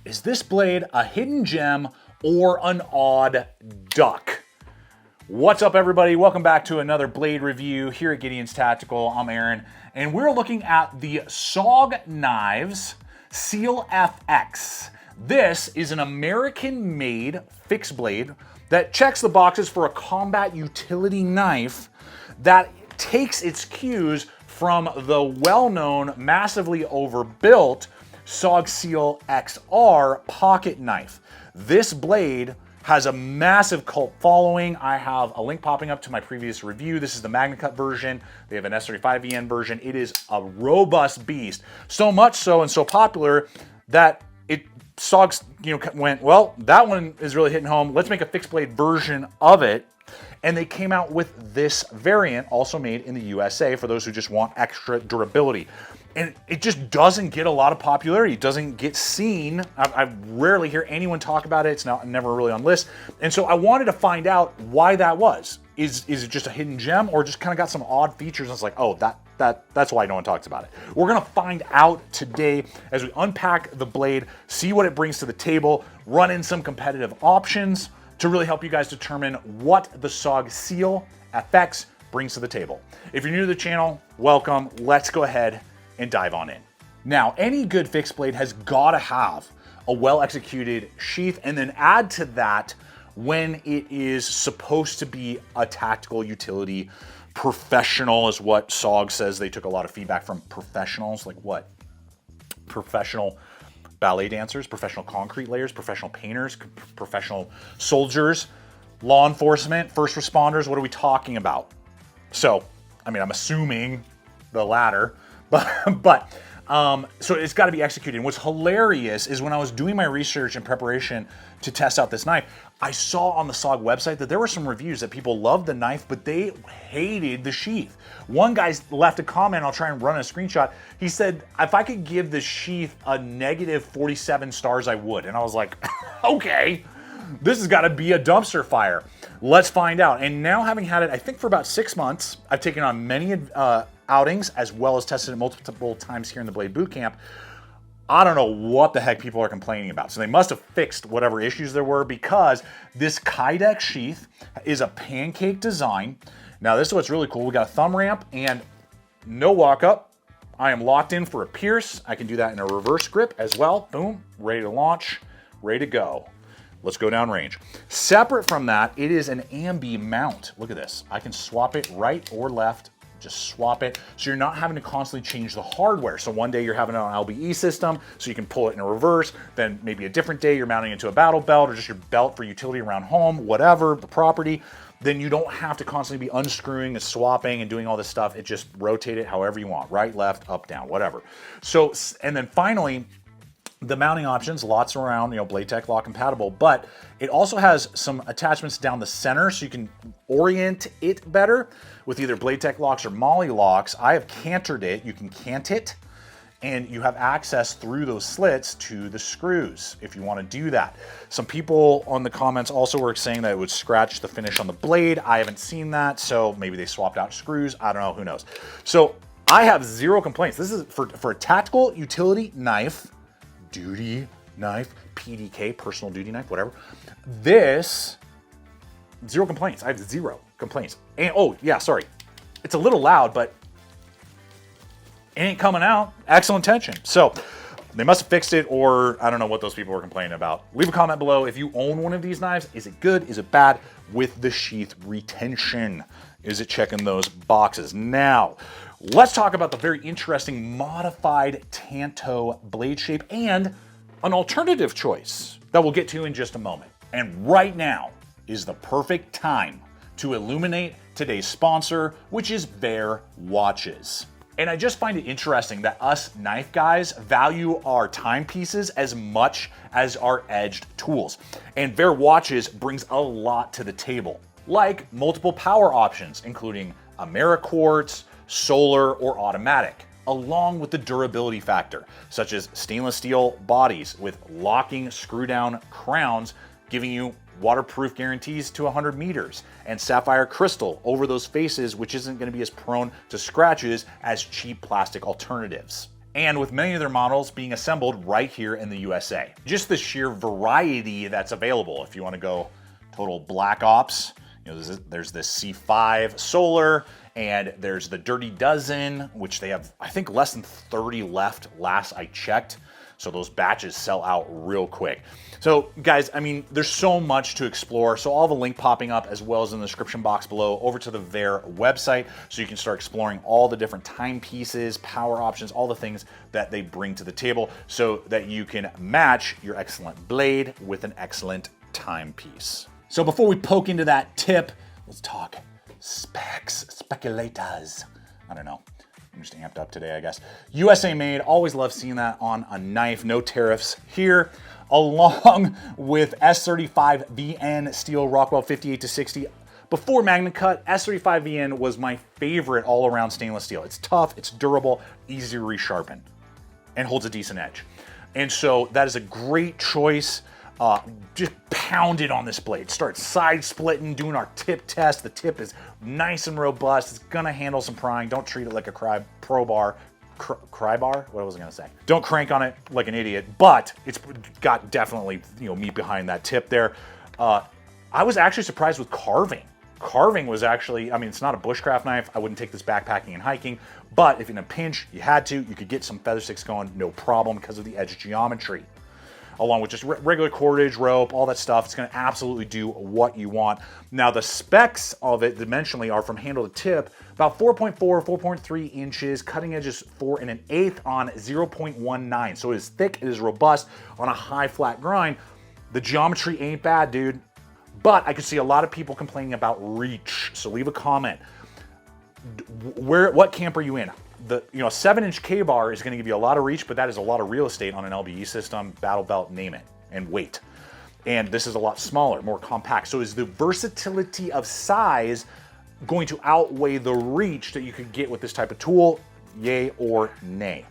Is this blade a hidden gem or an odd duck? What's up, everybody? Welcome back to another blade review here at Gideonstactical. I'm Aaron, and we're looking at the SOG Knives Seal FX. This is an American-made fixed blade that checks the boxes for a combat utility knife that takes its cues from the well-known, massively overbuilt SOG Seal XR pocket knife. This blade has a massive cult following. I have a link popping up to my previous review. This is the MagnaCut version. They have an S35VN version. It is a robust beast. So much so and so popular that SOG's went, well, that one is really hitting home. Let's make a fixed blade version of it. And they came out with this variant, also made in the USA, for those who just want extra durability. And it just doesn't get a lot of popularity. It doesn't get seen. I rarely hear anyone talk about it. It's never really on lists. And so I wanted to find out why that was. Is it just a hidden gem, or just kind of got some odd features and it's like, oh, that's why no one talks about it. We're gonna find out today as we unpack the blade, see what it brings to the table, run in some competitive options to really help you guys determine what the SOG Seal FX brings to the table. If you're new to the channel, welcome. Let's go ahead and dive on in. Now, any good fixed blade has got to have a well-executed sheath, and then add to that when it is supposed to be a tactical utility. Professional is what SOG says. They took a lot of feedback from professionals, like what? Professional ballet dancers, professional concrete layers, professional painters, professional soldiers, law enforcement, first responders. What are we talking about? So, I mean, I'm assuming the latter. So it's got to be executed. And what's hilarious is when I was doing my research in preparation to test out this knife, I saw on the SOG website that there were some reviews that people loved the knife, but they hated the sheath. One guy left a comment, I'll try and run a screenshot. He said, if I could give the sheath a negative 47 stars, I would. And I was like, okay, this has got to be a dumpster fire. Let's find out. And now, having had it, I think for about 6 months, I've taken on many outings, as well as tested it multiple times here in the Blade Bootcamp. I don't know what the heck people are complaining about. So they must have fixed whatever issues there were, because this Kydex sheath is a pancake design. Now, this is what's really cool. We got a thumb ramp and no walk up. I am locked in for a pierce. I can do that in a reverse grip as well. Boom, ready to launch, ready to go. Let's go down range. Separate from that, it is an ambi mount. Look at this. I can swap it right or left. Just swap it, so you're not having to constantly change the hardware. So one day you're having it on an LBE system, so you can pull it in a reverse. Then maybe a different day you're mounting it to a battle belt or just your belt for utility around home, whatever the property. Then you don't have to constantly be unscrewing and swapping and doing all this stuff. It just rotate it however you want, right, left, up, down, whatever. So, and then finally, the mounting options, lots around, Bladehq lock compatible, but it also has some attachments down the center so you can orient it better with either Bladehq locks or Molly locks. I have cantered it. You can cant it, and you have access through those slits to the screws if you want to do that. Some people on the comments also were saying that it would scratch the finish on the blade. I haven't seen that, so maybe they swapped out screws. I don't know, who knows. So I have zero complaints. This is for a tactical utility knife, duty knife, PDK, personal duty knife, whatever. This, zero complaints. I have zero complaints. And oh yeah, sorry. It's a little loud, but it ain't coming out. Excellent tension. So they must have fixed it, or I don't know what those people were complaining about. Leave a comment below if you own one of these knives. Is it good? Is it bad with the sheath retention? Is it checking those boxes? Now, let's talk about the very interesting modified Tanto blade shape and an alternative choice that we'll get to in just a moment. And right now is the perfect time to illuminate today's sponsor, which is Bear Watches. And I just find it interesting that us knife guys value our timepieces as much as our edged tools. And Bear Watches brings a lot to the table, like multiple power options, including Ameriquartz, solar, or automatic, along with the durability factor, such as stainless steel bodies with locking screw-down crowns, giving you waterproof guarantees to 100 meters, and sapphire crystal over those faces, which isn't going to be as prone to scratches as cheap plastic alternatives. and with many of their models being assembled right here in the USA. Just the sheer variety that's available. If you want to go total Black Ops, you know, there's this C5 Solar, and there's the Dirty Dozen, which they have, I think, less than 30 left last I checked. So those batches sell out real quick. So guys, I mean, there's so much to explore. So all the link popping up as well as in the description box below over to the Veer website so you can start exploring all the different timepieces, power options, all the things that they bring to the table so that you can match your excellent blade with an excellent timepiece. So before we poke into that tip, let's talk specs, speculators. I don't know. I'm just amped up today, I guess. USA made, always love seeing that on a knife. No tariffs here. Along with S35VN steel Rockwell 58-60. Before Magna Cut, S35VN was my favorite all-around stainless steel. It's tough, it's durable, easy to resharpen, and holds a decent edge. And so that is a great choice. Just pound it on this blade. Start side splitting, doing our tip test. The tip is nice and robust. It's gonna handle some prying. Don't treat it like a crowbar. What was I gonna say? Don't crank on it like an idiot, but it's got definitely, you know, meat behind that tip there. I was actually surprised with carving. Carving was actually, I mean, it's not a bushcraft knife. I wouldn't take this backpacking and hiking, but if in a pinch you had to, you could get some feather sticks going, no problem, because of the edge geometry. Along with just regular cordage, rope, all that stuff. It's gonna absolutely do what you want. Now the specs of it dimensionally are from handle to tip, about 4.4, 4.3 inches, cutting edge is 4 1/8 on 0.19. So it is thick, it is robust on a high flat grind. The geometry ain't bad, dude. But I could see a lot of people complaining about reach. So leave a comment. What camp are you in? The 7-inch K-bar is going to give you a lot of reach, but that is a lot of real estate on an LBE system, battle belt, name it, and weight. And this is a lot smaller, more compact. So is the versatility of size going to outweigh the reach that you could get with this type of tool? Yay or nay?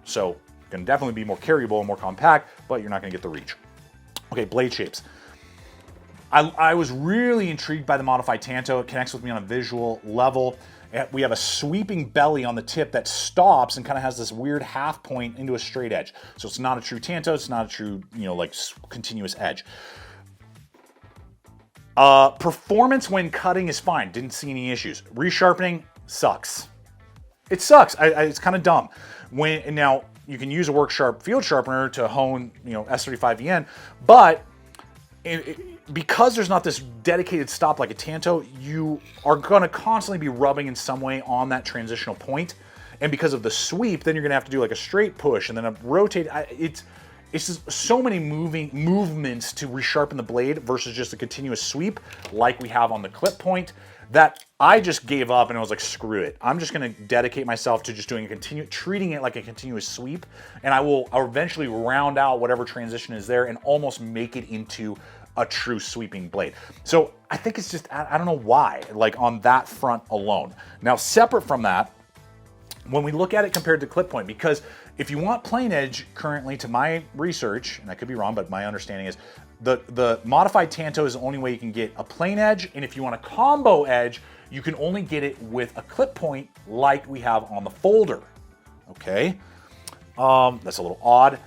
So it can definitely be more carryable and more compact, but you're not going to get the reach. Okay, blade shapes. I was really intrigued by the modified Tanto. It connects with me on a visual level. We have a sweeping belly on the tip that stops and kind of has this weird half point into a straight edge. So it's not a true Tanto, it's not a true, like continuous edge. Performance when cutting is fine, didn't see any issues. Resharpening sucks. It sucks, it's kind of dumb. Now, you can use a work sharp field sharpener to hone, S35VN, but because there's not this dedicated stop like a Tanto, you are going to constantly be rubbing in some way on that transitional point. And because of the sweep, then you're going to have to do like a straight push and then a rotate. It's just so many movements to resharpen the blade versus just a continuous sweep like we have on the clip point that I just gave up and I was like, screw it. I'm just going to dedicate myself to just doing treating it like a continuous sweep, and I'll eventually round out whatever transition is there and almost make it into a true sweeping blade. So I think it's just, I don't know why, like on that front alone. Now, separate from that, when we look at it compared to clip point, because if you want plain edge currently, to my research, and I could be wrong, but my understanding is the modified Tanto is the only way you can get a plain edge, and if you want a combo edge, you can only get it with a clip point like we have on the folder, okay? That's a little odd.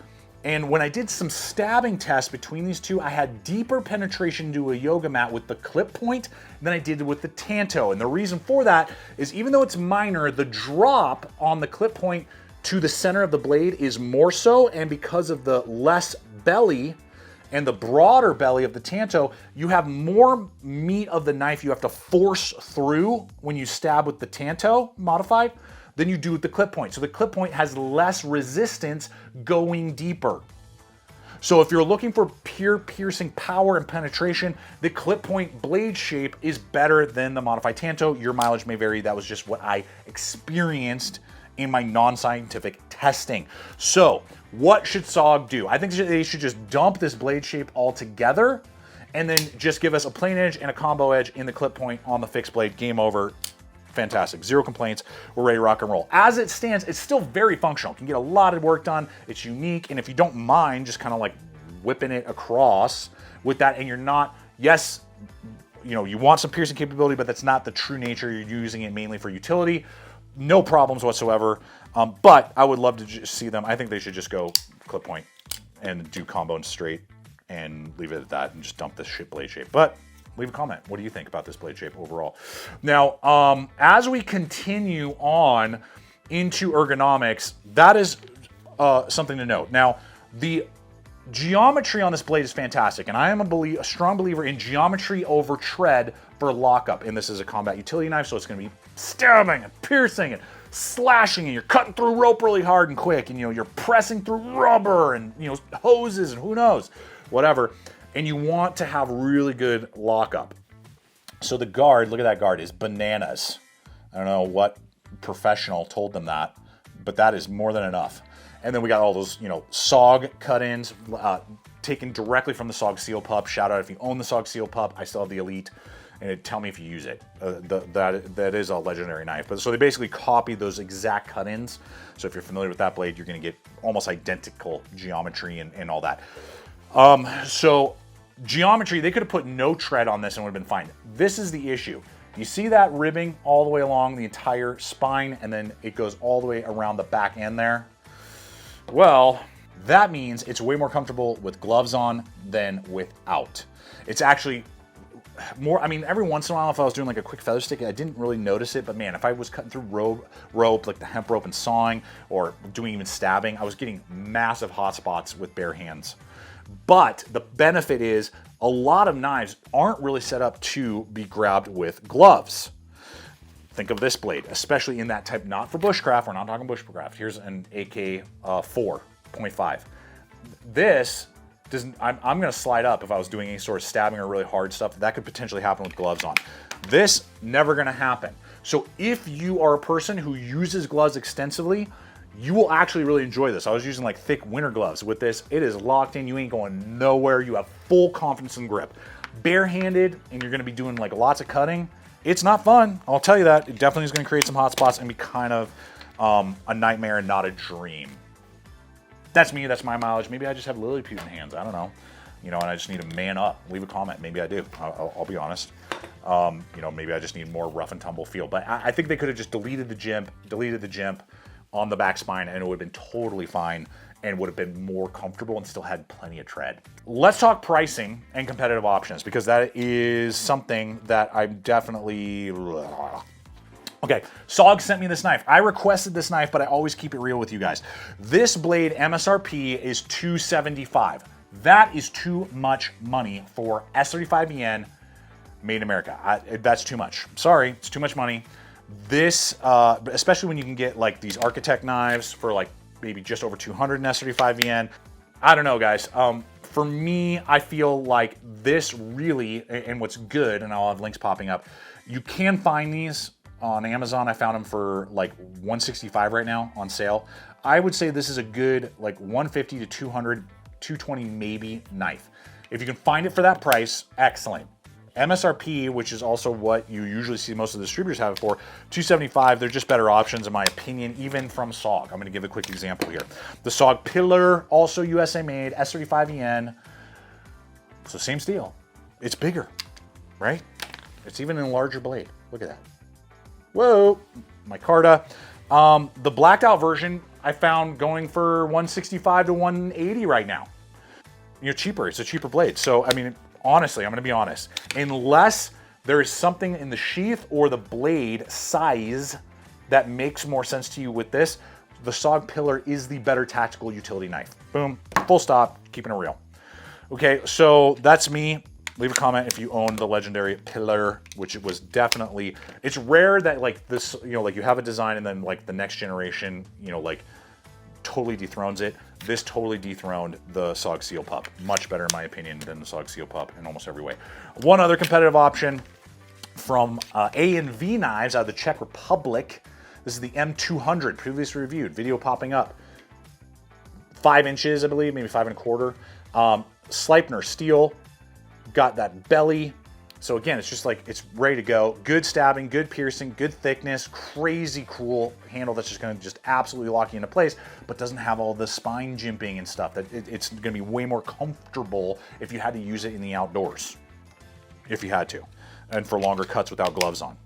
And when I did some stabbing tests between these two, I had deeper penetration into a yoga mat with the clip point than I did with the Tanto. And the reason for that is, even though it's minor, the drop on the clip point to the center of the blade is more so, and because of the less belly and the broader belly of the Tanto, you have more meat of the knife you have to force through when you stab with the Tanto modified than you do with the clip point. So the clip point has less resistance going deeper. So if you're looking for pure piercing power and penetration, the clip point blade shape is better than the modified Tanto. Your mileage may vary. That was just what I experienced in my non-scientific testing. So what should SOG do? I think they should just dump this blade shape altogether and then just give us a plain edge and a combo edge in the clip point on the fixed blade. Game over. Fantastic, zero complaints, we're ready to rock and roll. As it stands, it's still very functional. Can get a lot of work done, it's unique, and if you don't mind just kind of like whipping it across with that, and you're not, yes, you want some piercing capability, but that's not the true nature, you're using it mainly for utility, No problems whatsoever. But I would love to just see them. I think they should just go clip point and do combo and straight and leave it at that and just dump this shit blade shape. But leave a comment. What do you think about this blade shape overall? Now, as we continue on into ergonomics, that is something to note. Now, the geometry on this blade is fantastic, and I am a strong believer in geometry over tread for lockup. And this is a combat utility knife, so it's going to be stabbing and piercing and slashing, and you're cutting through rope really hard and quick, and you're pressing through rubber and hoses and who knows, whatever. And you want to have really good lockup. So the guard, look at that guard, is bananas. I don't know what professional told them that, but that is more than enough. And then we got all those, SOG cut-ins, taken directly from the SOG Seal Pup. Shout out if you own the SOG Seal Pup. I still have the Elite, and tell me if you use it. That is a legendary knife. But so they basically copied those exact cut-ins. So if you're familiar with that blade, you're going to get almost identical geometry and all that. So geometry, they could have put no tread on this and would have been fine. This is the issue. You see that ribbing all the way along the entire spine, and then it goes all the way around the back end there. Well, that means it's way more comfortable with gloves on than without. It's actually more, every once in a while, if I was doing like a quick feather stick, I didn't really notice it, but man, if I was cutting through rope, like the hemp rope and sawing, or doing even stabbing, I was getting massive hot spots with bare hands. But the benefit is a lot of knives aren't really set up to be grabbed with gloves. Think of this blade, especially in that type, not for bushcraft, we're not talking bushcraft. Here's an AK 4.5. This doesn't, I'm gonna slide up if I was doing any sort of stabbing or really hard stuff. That could potentially happen with gloves on. This, never gonna happen. So if you are a person who uses gloves extensively, you will actually really enjoy this. I was using like thick winter gloves with this. It is locked in, you ain't going nowhere. You have full confidence and grip. Barehanded, and you're gonna be doing like lots of cutting, it's not fun, I'll tell you that. It definitely is gonna create some hot spots and be kind of a nightmare and not a dream. That's me, that's my mileage. Maybe I just have Lilliputian hands, I don't know. And I just need to man up. Leave a comment, maybe I do, I'll be honest. Maybe I just need more rough and tumble feel. But I think they could have just deleted the jimp on the back spine, and it would have been totally fine and would have been more comfortable and still had plenty of tread. Let's talk pricing and competitive options, because that is something that I'm definitely... Okay, SOG sent me this knife. I requested this knife, but I always keep it real with you guys. This blade MSRP is $275. That is too much money for S35EN made in America. That's too much. Sorry, it's too much money. This, especially when you can get like these Architect knives for like maybe just over 200 in S35EN. I don't know, guys. For me, I feel like this really, and what's good, and I'll have links popping up, you can find these on Amazon. I found them for like $165 right now on sale. I would say this is a good like $150 to $200, $220 maybe knife. If you can find it for that price, excellent. MSRP, which is also what you usually see most of the distributors have it for, $275. They're just better options in my opinion, even from SOG. I'm gonna give a quick example here. The SOG Pillar, also USA made, S35EN. So same steel. It's bigger, right? It's even in a larger blade. Look at that. Whoa, micarta. The blacked out version I found going for $165 to $180 right now. Cheaper, it's a cheaper blade. So, honestly, I'm gonna be honest. Unless there is something in the sheath or the blade size that makes more sense to you with this, the SOG Pillar is the better tactical utility knife. Boom, full stop, keeping it real. Okay, so that's me. Leave a comment if you own the legendary Pillar, which it was definitely, it's rare that like this, like you have a design and then like the next generation, like totally dethrones it. This totally dethroned the SOG Seal Pup. Much better in my opinion than the SOG Seal Pup in almost every way. One other competitive option from A&V Knives out of the Czech Republic. This is the M200, previously reviewed, video popping up. 5 inches, I believe, maybe 5 1/4. Sleipner steel, got that belly. So again, it's just like, it's ready to go. Good stabbing, good piercing, good thickness, crazy cool handle that's just gonna just absolutely lock you into place, but doesn't have all the spine jimping and stuff. It's gonna be way more comfortable if you had to use it in the outdoors, if you had to, and for longer cuts without gloves on.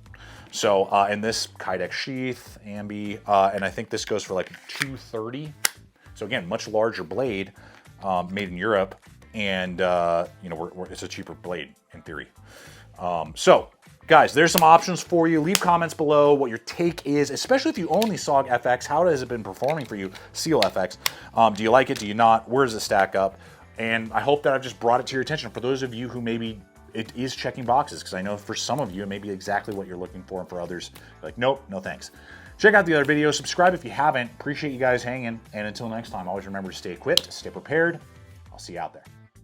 So, and this Kydex sheath, ambi, and I think this goes for like $230. So again, much larger blade, made in Europe, and you know, it's a cheaper blade in theory. So, guys, there's some options for you. Leave comments below what your take is, especially if you own the SOG FX. How has it been performing for you, Seal FX? Do you like it? Do you not? Where does it stack up? And I hope that I've just brought it to your attention. For those of you who maybe it is checking boxes, because I know for some of you it may be exactly what you're looking for, and for others, like, nope, no thanks. Check out the other videos. Subscribe if you haven't. Appreciate you guys hanging. And until next time, always remember to stay equipped, stay prepared. I'll see you out there.